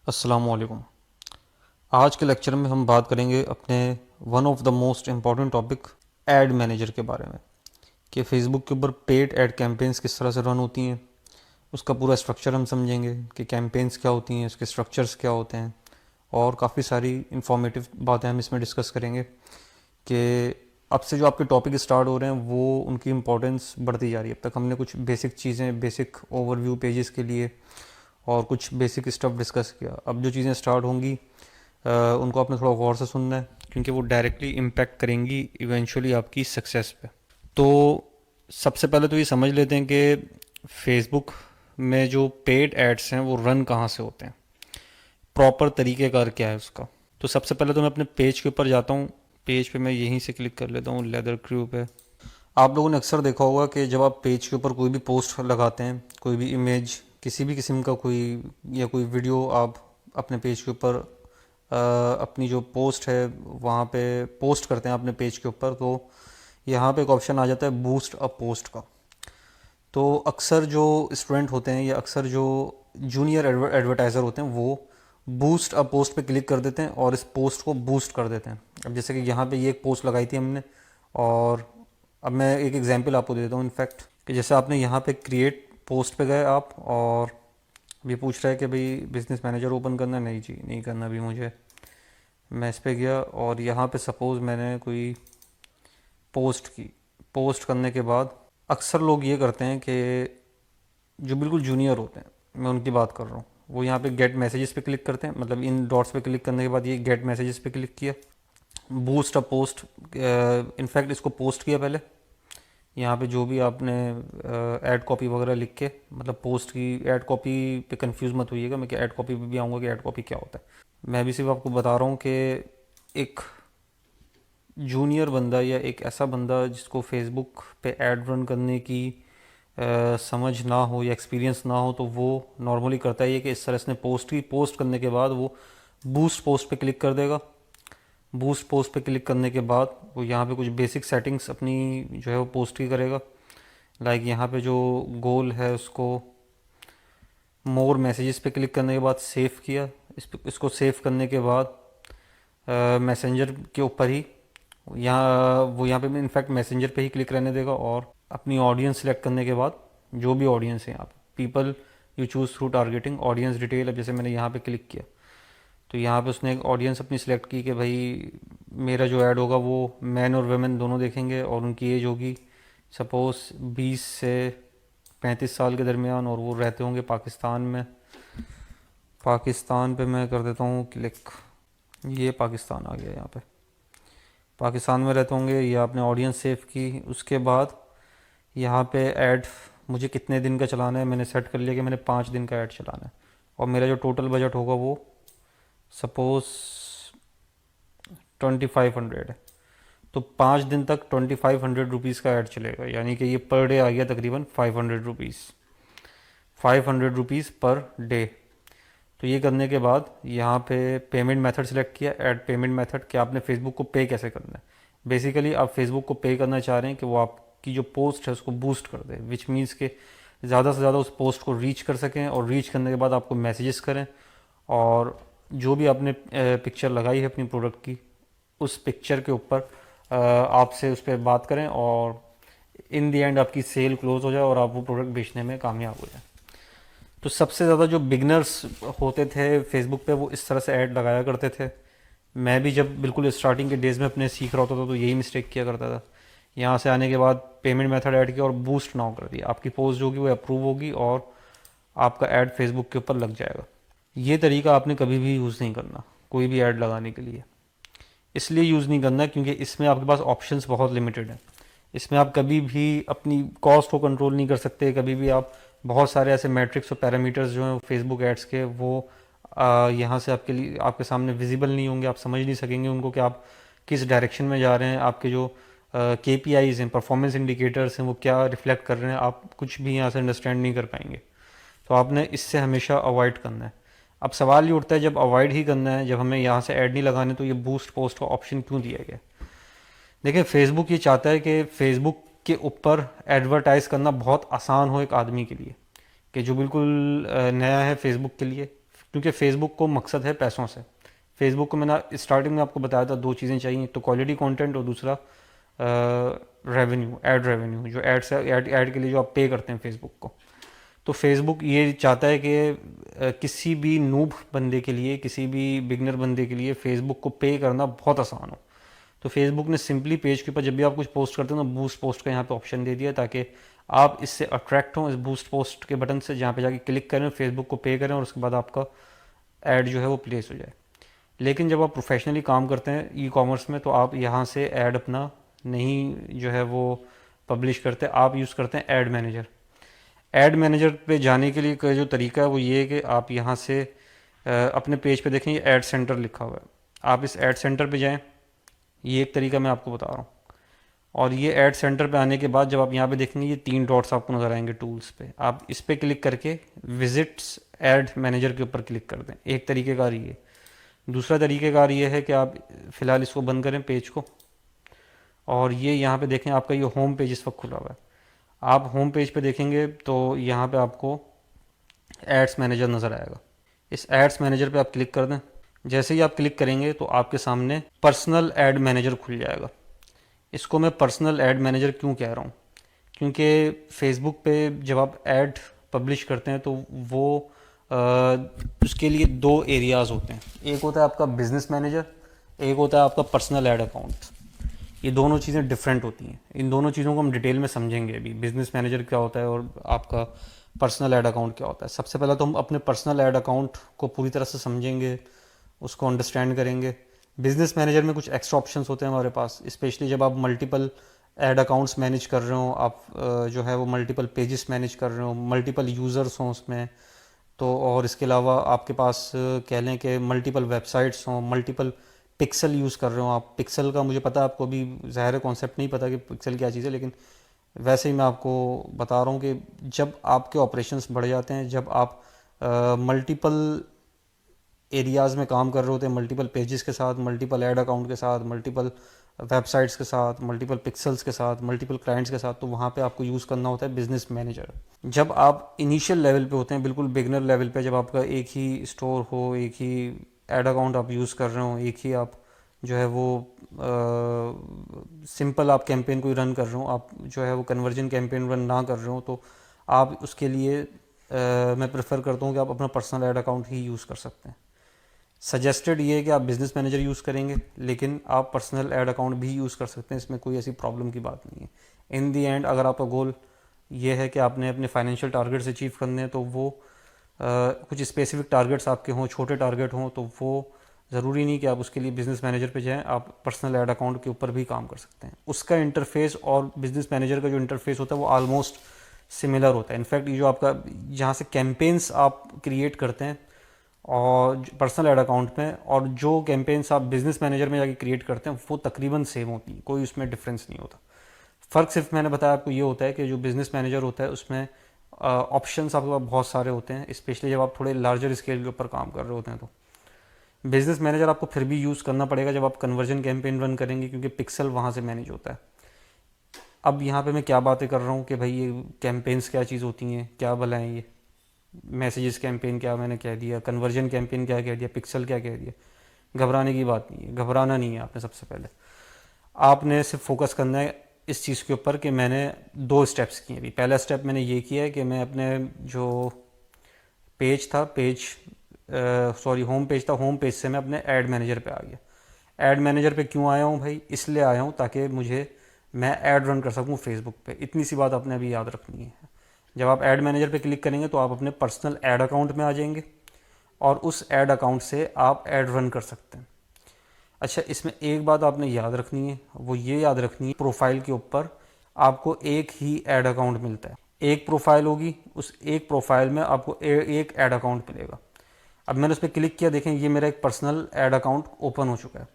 अस्सलामुअलैकुम। आज के लेक्चर में हम बात करेंगे अपने one of the most important topic add manager के बारे में कि फेसबुक के ऊपर पेड एड कैंपेन्स किस तरह से रन होती हैं। उसका पूरा स्ट्रक्चर हम समझेंगे कि कैंपेन्स क्या होती हैं, उसके स्ट्रक्चर्स क्या होते हैं, और काफ़ी सारी इंफॉर्मेटिव बातें हम इसमें डिस्कस करेंगे कि अब से जो आपके टॉपिक स्टार्ट हो रहे हैं वो उनकी इम्पोर्टेंस बढ़ती जा रही है। अब तक हमने कुछ बेसिक चीज़ें, बेसिक ओवरव्यू पेजेस के लिए और कुछ बेसिक स्टफ डिस्कस किया। अब जो चीज़ें स्टार्ट होंगी उनको आपने थोड़ा गौर से सुनना है क्योंकि वो डायरेक्टली इम्पैक्ट करेंगी इवेंचुअली आपकी सक्सेस पे। तो सबसे पहले तो ये समझ लेते हैं कि फेसबुक में जो पेड एड्स हैं वो रन कहाँ से होते हैं, प्रॉपर तरीक़ेकार क्या है उसका। तो सबसे पहले तो मैं अपने पेज के ऊपर जाता हूँ। पेज पे मैं यहीं से क्लिक कर लेता हूँ लेदर क्रू पे। आप लोगों ने अक्सर देखा होगा कि जब आप पेज के ऊपर कोई भी पोस्ट लगाते हैं, कोई भी इमेज, किसी भी किस्म का कोई या कोई वीडियो आप अपने पेज के ऊपर अपनी जो पोस्ट है वहाँ पे पोस्ट करते हैं अपने पेज के ऊपर, तो यहाँ पे एक ऑप्शन आ जाता है बूस्ट अ पोस्ट का। तो अक्सर जो स्टूडेंट होते हैं या अक्सर जो जूनियर एडवर्टाइज़र होते हैं वो बूस्ट अ पोस्ट पे क्लिक कर देते हैं और इस पोस्ट को बूस्ट कर देते हैं। अब जैसे कि यहाँ पे ये एक पोस्ट लगाई थी हमने, और अब मैं एक एग्जांपल आपको दे देता हूँ इनफैक्ट कि जैसे आपने यहाँ पे क्रिएट पोस्ट पे गए आप, और अभी पूछ रहा है कि भाई बिजनेस मैनेजर ओपन करना है। नहीं जी, नहीं करना अभी मुझे। मैं इस पे गया और यहाँ पे सपोज़ मैंने कोई पोस्ट की। पोस्ट करने के बाद अक्सर लोग ये करते हैं कि जो बिल्कुल जूनियर होते हैं, मैं उनकी बात कर रहा हूँ, वो यहाँ पे गेट मैसेजेस पे क्लिक करते हैं। मतलब इन डॉट्स पे क्लिक करने के बाद ये गेट मैसेजेस पे क्लिक किया, बूस्ट अ पोस्ट, इनफैक्ट इसको पोस्ट किया पहले। यहाँ पे जो भी आपने ऐड कॉपी वगैरह लिख के, मतलब पोस्ट की ऐड कॉपी पे कंफ्यूज मत होइएगा, मैं कि ऐड कॉपी पे भी आऊँगा कि ऐड कॉपी क्या होता है। मैं भी सिर्फ आपको बता रहा हूँ कि एक जूनियर बंदा या एक ऐसा बंदा जिसको फेसबुक पे ऐड रन करने की समझ ना हो या एक्सपीरियंस ना हो, तो वो नॉर्मली करता है ये कि इस तरह से पोस्ट की, पोस्ट करने के बाद वो बूस्ट पोस्ट पे क्लिक कर देगा। बूस्ट पोस्ट पे क्लिक करने के बाद वो यहाँ पे कुछ बेसिक सेटिंग्स अपनी जो है वो पोस्ट की करेगा। लाइक यहाँ पे जो गोल है उसको मोर मैसेजेस पे क्लिक करने के बाद सेव किया। इसको सेव करने के बाद मैसेंजर के ऊपर ही यहाँ पे इनफैक्ट मैसेंजर पे ही क्लिक रहने देगा, और अपनी ऑडियंस सेलेक्ट करने के बाद जो भी ऑडियंस है यहाँ पे people you choose through targeting audience detail. अब जैसे मैंने यहाँ पे क्लिक किया तो यहाँ पे उसने एक ऑडियंस अपनी सिलेक्ट की कि भाई मेरा जो ऐड होगा वो मैन और वेमेन दोनों देखेंगे, और उनकी एज होगी सपोज़ 20 से 35 साल के दरमियान, और वो रहते होंगे पाकिस्तान में। पाकिस्तान पे मैं कर देता हूँ क्लिक। ये पाकिस्तान आ गया, यहाँ पे पाकिस्तान में रहते होंगे। ये आपने ऑडियंस सेव की। उसके बाद यहाँ पे ऐड मुझे कितने दिन का चलाना है मैंने सेट कर लिया कि मैंने 5 दिन का ऐड चलाना है, और मेरा जो टोटल बजट होगा वो सपोज़ 2500 है। तो 5 दिन तक 2500 रुपीज़ का ऐड चलेगा, यानी कि ये पर डे आ गया तकरीबन 500 रुपीज़। 500 rupees per day. तो ये करने के बाद यहाँ पे पेमेंट मेथड सेलेक्ट किया, ऐड पेमेंट मेथड, कि आपने फेसबुक को पे कैसे करना है। बेसिकली आप फेसबुक को पे करना चाह रहे हैं कि वो आपकी जो पोस्ट है उसको बूस्ट कर दे, विच मीन्स के ज़्यादा से ज़्यादा उस पोस्ट को रीच कर सकें, और रीच करने के बाद आपको मैसेजेस करें, और जो भी आपने पिक्चर लगाई है अपनी प्रोडक्ट की उस पिक्चर के ऊपर आपसे उस पर बात करें, और इन दी एंड आपकी सेल क्लोज हो जाए और आप वो प्रोडक्ट बेचने में कामयाब हो जाए। तो सबसे ज़्यादा जो बिगनर्स होते थे फेसबुक पे वो इस तरह से ऐड लगाया करते थे। मैं भी जब बिल्कुल स्टार्टिंग के डेज़ में अपने सीख रहा होता था तो यही मिस्टेक किया करता था। यहाँ से आने के बाद पेमेंट मेथड ऐड किया और बूस्ट नाउ कर दिया। आपकी पोस्ट जो होगी वो अप्रूव होगी और आपका ऐड फेसबुक के ऊपर लग जाएगा। ये तरीका आपने कभी भी यूज़ नहीं करना कोई भी ऐड लगाने के लिए। इसलिए यूज़ नहीं करना क्योंकि इसमें आपके पास ऑप्शंस बहुत लिमिटेड हैं। इसमें आप कभी भी अपनी कॉस्ट को कंट्रोल नहीं कर सकते। कभी भी आप बहुत सारे ऐसे मैट्रिक्स और पैरामीटर्स जो हैं फेसबुक एड्स के, वो यहाँ से आपके लिए आपके सामने विजिबल नहीं होंगे। आप समझ नहीं सकेंगे उनको कि आप किस डायरेक्शन में जा रहे हैं। आपके जो KPIs हैं, परफॉर्मेंस इंडिकेटर्स हैं, वो क्या रिफ्लेक्ट कर रहे हैं, आप कुछ भी यहाँ से अंडरस्टैंड नहीं कर पाएंगे। तो आपने इससे हमेशा अवॉइड करना है। अब सवाल ये उठता है, जब अवॉइड ही करना है, जब हमें यहाँ से ऐड नहीं लगाने, तो ये बूस्ट पोस्ट का ऑप्शन क्यों दिया गया? देखिए, फेसबुक ये चाहता है कि फेसबुक के ऊपर एडवर्टाइज़ करना बहुत आसान हो एक आदमी के लिए, कि जो बिल्कुल नया है फेसबुक के लिए, क्योंकि फेसबुक को मकसद है पैसों से। फेसबुक को मैंने स्टार्टिंग में आपको बताया था, दो चीज़ें चाहिए, तो क्वालिटी कंटेंट और दूसरा रेवेन्यू, एड रेवेन्यू, जो एड से ऐड के लिए जो आप पे करते हैं फेसबुक को। तो फेसबुक ये चाहता है कि किसी भी नूब बंदे के लिए, किसी भी बिगनर बंदे के लिए फेसबुक को पे करना बहुत आसान हो। तो फेसबुक ने सिंपली पेज के ऊपर जब भी आप कुछ पोस्ट करते हो ना, बूस्ट पोस्ट का यहाँ पे ऑप्शन दे दिया, ताकि आप इससे अट्रैक्ट हों, इस बूस्ट पोस्ट के बटन से, जहाँ पे जाके क्लिक करें, फेसबुक को पे करें और उसके बाद आपका ऐड जो है वो प्लेस हो जाए। लेकिन जब आप प्रोफेशनली काम करते हैं ई कॉमर्स में, तो आप यहाँ से ऐड अपना नहीं जो है वो पब्लिश करते, आप यूज़ करते हैं ऐड मैनेजर। ऐड मैनेजर पे जाने के लिए का जो तरीका है वो ये है कि आप यहाँ से अपने पेज पे देखें, ये ऐड सेंटर लिखा हुआ है, आप इस ऐड सेंटर पे जाएं। ये एक तरीका मैं आपको बता रहा हूँ। और ये ऐड सेंटर पे आने के बाद जब आप यहाँ पे देखेंगे, ये 3 डॉट्स आपको नज़र आएंगे टूल्स पे, आप इस पे क्लिक करके विजिट्स ऐड मैनेजर के ऊपर क्लिक कर दें। एक तरीक़ेकार ये। दूसरा तरीक़ेकार ये है कि आप फ़िलहाल इसको बंद करें पेज को, और ये यहाँ पे देखें, आपका ये होम पेज इस वक्त खुला हुआ है। आप होम पेज पे देखेंगे तो यहाँ पे आपको एड्स मैनेजर नज़र आएगा। इस एड्स मैनेजर पे आप क्लिक कर दें। जैसे ही आप क्लिक करेंगे तो आपके सामने पर्सनल ऐड मैनेजर खुल जाएगा। इसको मैं पर्सनल ऐड मैनेजर क्यों कह रहा हूँ, क्योंकि फेसबुक पे जब आप ऐड पब्लिश करते हैं तो वो उसके लिए 2 एरियाज़ होते हैं। एक होता है आपका बिजनेस मैनेजर, एक होता है आपका पर्सनल ऐड अकाउंट। ये दोनों चीज़ें डिफरेंट होती हैं। इन दोनों चीज़ों को हम डिटेल में समझेंगे अभी, बिजनेस मैनेजर क्या होता है और आपका पर्सनल ऐड अकाउंट क्या होता है। सबसे पहले तो हम अपने पर्सनल ऐड अकाउंट को पूरी तरह से समझेंगे, उसको अंडरस्टैंड करेंगे। बिजनेस मैनेजर में कुछ एक्स्ट्रा ऑप्शंस होते हैं हमारे पास, स्पेशली जब आप मल्टीपल ऐड अकाउंट्स मैनेज कर रहे हो, आप जो है वो मल्टीपल पेजेस मैनेज कर रहे हो, मल्टीपल यूज़र्स हों उसमें, तो और इसके अलावा आपके पास कह लें कि मल्टीपल वेबसाइट्स हों, मल्टीपल पिक्सल यूज़ कर रहे हो आप। पिक्सल का मुझे पता है आपको अभी ज़ाहिर कॉन्सेप्ट नहीं पता कि पिक्सल क्या चीज़ है, लेकिन वैसे ही मैं आपको बता रहा हूँ कि जब आपके ऑपरेशंस बढ़ जाते हैं, जब आप मल्टीपल एरियाज़ में काम कर रहे होते हैं, मल्टीपल पेजेस के साथ, मल्टीपल ऐड अकाउंट के साथ, मल्टीपल वेबसाइट्स के साथ, मल्टीपल पिक्सल्स के साथ, मल्टीपल क्लाइंट्स के साथ, तो वहाँ पे आपको यूज़ करना होता है बिजनेस मैनेजर। जब आप इनिशियल लेवल पे होते हैं, बिल्कुल बिगनर लेवल पे, जब आपका एक ही स्टोर हो, एक ही ऐड अकाउंट आप यूज़ कर रहे हो, एक ही आप जो है वो सिंपल आप कैंपेन कोई रन कर रहे हो, आप जो है वो कन्वर्जन कैंपेन रन ना कर रहे हो, तो आप उसके लिए मैं प्रेफर करता हूँ कि आप अपना पर्सनल ऐड अकाउंट ही यूज़ कर सकते हैं। सजेस्टेड ये है कि आप बिज़नेस मैनेजर यूज़ करेंगे, लेकिन आप पर्सनल ऐड अकाउंट भी यूज़ कर सकते हैं, इसमें कोई ऐसी प्रॉब्लम की बात नहीं है। इन दी एंड अगर आपका गोल ये है कि आपने अपने फाइनेंशियल टारगेट्स अचीव करने हैं, तो वो कुछ स्पेसिफिक टारगेट्स आपके हों, छोटे टारगेट हों, तो वो ज़रूरी नहीं कि आप उसके लिए बिज़नेस मैनेजर पे जाएं, आप पर्सनल ऐड अकाउंट के ऊपर भी काम कर सकते हैं। उसका इंटरफेस और बिज़नेस मैनेजर का जो इंटरफेस होता है वो ऑलमोस्ट सिमिलर होता है। इनफैक्ट ये जो आपका जहाँ से कैंपेन्स आप क्रिएट करते हैं और पर्सनल ऐड अकाउंट में, और जो कैंपेन्स आप बिज़नेस मैनेजर में जाके क्रिएट करते हैं, वो तकरीबन सेम होती है, कोई उसमें डिफरेंस नहीं होता। फ़र्क सिर्फ मैंने बताया आपको ये होता है कि जो बिज़नेस मैनेजर होता है उसमें ऑप्शंस आपके पास बहुत सारे होते हैं, स्पेशली जब आप थोड़े लार्जर स्केल के ऊपर काम कर रहे होते हैं। तो बिज़नेस मैनेजर आपको फिर भी यूज़ करना पड़ेगा जब आप कन्वर्जन कैंपेन रन करेंगे, क्योंकि पिक्सल वहाँ से मैनेज होता है। अब यहाँ पे मैं क्या बातें कर रहा हूँ कि भाई ये कैंपेन्स क्या चीज़ होती हैं, क्या भला है ये, मैसेजेस कैंपेन क्या मैंने कह दिया, कन्वर्जन कैंपेन क्या कह दिया, पिक्सल क्या कह दिया। घबराने की बात नहीं है, घबराना नहीं है आपने। सबसे पहले आपने सिर्फ फोकस करना है इस चीज़ के ऊपर कि मैंने 2 स्टेप्स किए अभी। पहला स्टेप मैंने ये किया है कि मैं अपने जो पेज था, होम पेज था, होम पेज से मैं अपने ऐड मैनेजर पे आ गया। ऐड मैनेजर पे क्यों आया हूँ भाई? इसलिए आया हूँ ताकि मैं ऐड रन कर सकूँ फेसबुक पे। इतनी सी बात आपने अभी याद रखनी है। जब आप ऐड मैनेजर पे क्लिक करेंगे तो आप अपने पर्सनल ऐड अकाउंट में आ जाएंगे और उस ऐड अकाउंट से आप ऐड रन कर सकते हैं। अच्छा, इसमें एक बात आपने याद रखनी है, वो ये याद रखनी है, प्रोफाइल के ऊपर आपको एक ही ऐड अकाउंट मिलता है। एक प्रोफाइल होगी, उस एक प्रोफाइल में आपको एक ऐड अकाउंट मिलेगा। अब मैंने उस पर क्लिक किया, देखें ये मेरा एक पर्सनल ऐड अकाउंट ओपन हो चुका है।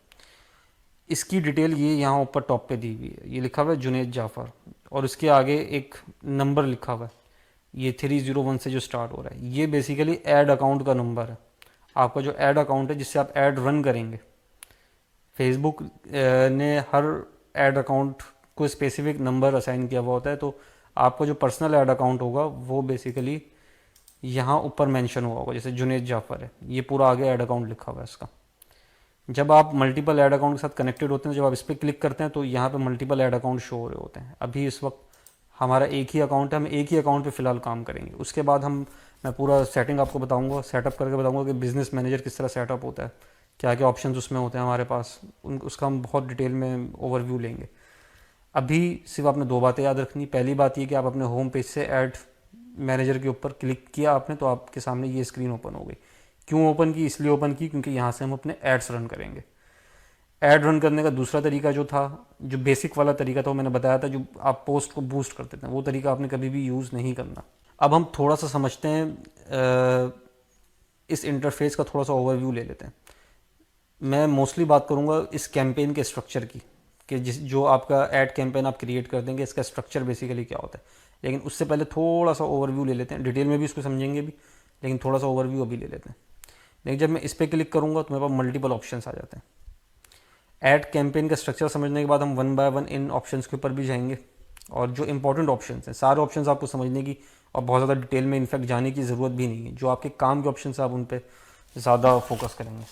इसकी डिटेल ये यहाँ ऊपर टॉप पे दी हुई है, ये लिखा हुआ है जुनेद जाफ़र, और इसके आगे एक नंबर लिखा हुआ है, ये 301 से जो स्टार्ट हो रहा है, ये बेसिकली ऐड अकाउंट का नंबर है। आपका जो ऐड अकाउंट है जिससे आप ऐड रन करेंगे, फेसबुक ने हर ऐड अकाउंट को स्पेसिफिक नंबर असाइन किया हुआ होता है। तो आपका जो पर्सनल ऐड अकाउंट होगा वो बेसिकली यहाँ ऊपर मेंशन हुआ होगा, जैसे जुनेद जाफ़र है, ये पूरा आगे ऐड अकाउंट लिखा हुआ है इसका। जब आप मल्टीपल ऐड अकाउंट के साथ कनेक्टेड होते हैं, जब आप इस पर क्लिक करते हैं तो यहाँ पे मल्टीपल ऐड अकाउंट शो हो रहे होते हैं। अभी इस वक्त हमारा एक ही अकाउंट है, हम एक ही अकाउंट पे फ़िलहाल काम करेंगे। उसके बाद मैं पूरा सेटिंग आपको बताऊंगा, सेटअप करके बताऊंगा कि बिज़नेस मैनेजर किस तरह सेटअप होता है, क्या क्या ऑप्शंस उसमें होते हैं हमारे पास, उसका हम बहुत डिटेल में ओवरव्यू लेंगे। अभी सिर्फ आपने दो बातें याद रखनी। पहली बात ये कि आप अपने होम पेज से ऐड मैनेजर के ऊपर क्लिक किया आपने तो आपके सामने ये स्क्रीन ओपन हो गई। क्यों ओपन की? इसलिए ओपन की क्योंकि यहाँ से हम अपने एड्स रन करेंगे। ऐड रन करने का दूसरा तरीका जो था, जो बेसिक वाला तरीका था, वो मैंने बताया था, जो आप पोस्ट को बूस्ट करते थे, वो तरीका आपने कभी भी यूज़ नहीं करना। अब हम थोड़ा सा समझते हैं, इस इंटरफेस का थोड़ा सा ओवरव्यू ले लेते हैं। मैं मोस्टली बात करूंगा इस कैंपेन के स्ट्रक्चर की, कि जो आपका ऐड कैंपेन आप क्रिएट कर देंगे, इसका स्ट्रक्चर बेसिकली क्या होता है। लेकिन उससे पहले थोड़ा सा ओवरव्यू ले लेते हैं, डिटेल में भी इसको समझेंगे भी, लेकिन थोड़ा सा ओवरव्यू अभी ले लेते हैं। लेकिन जब मैं इस पर क्लिक करूँगा तो मेरे पास मल्टीपल ऑप्शंस आ जाते हैं। ऐड कैंपेन का स्ट्रक्चर समझने के बाद हम one by one in options के ऊपर भी जाएंगे, और जो इंपॉर्टेंट ऑप्शंस हैं, सारे ऑप्शंस आपको समझने की और बहुत ज़्यादा डिटेल में इनफैक्ट जाने की ज़रूरत भी नहीं है। जो आपके काम के ऑप्शंस हैं आप उन पर ज़्यादा फोकस करेंगे।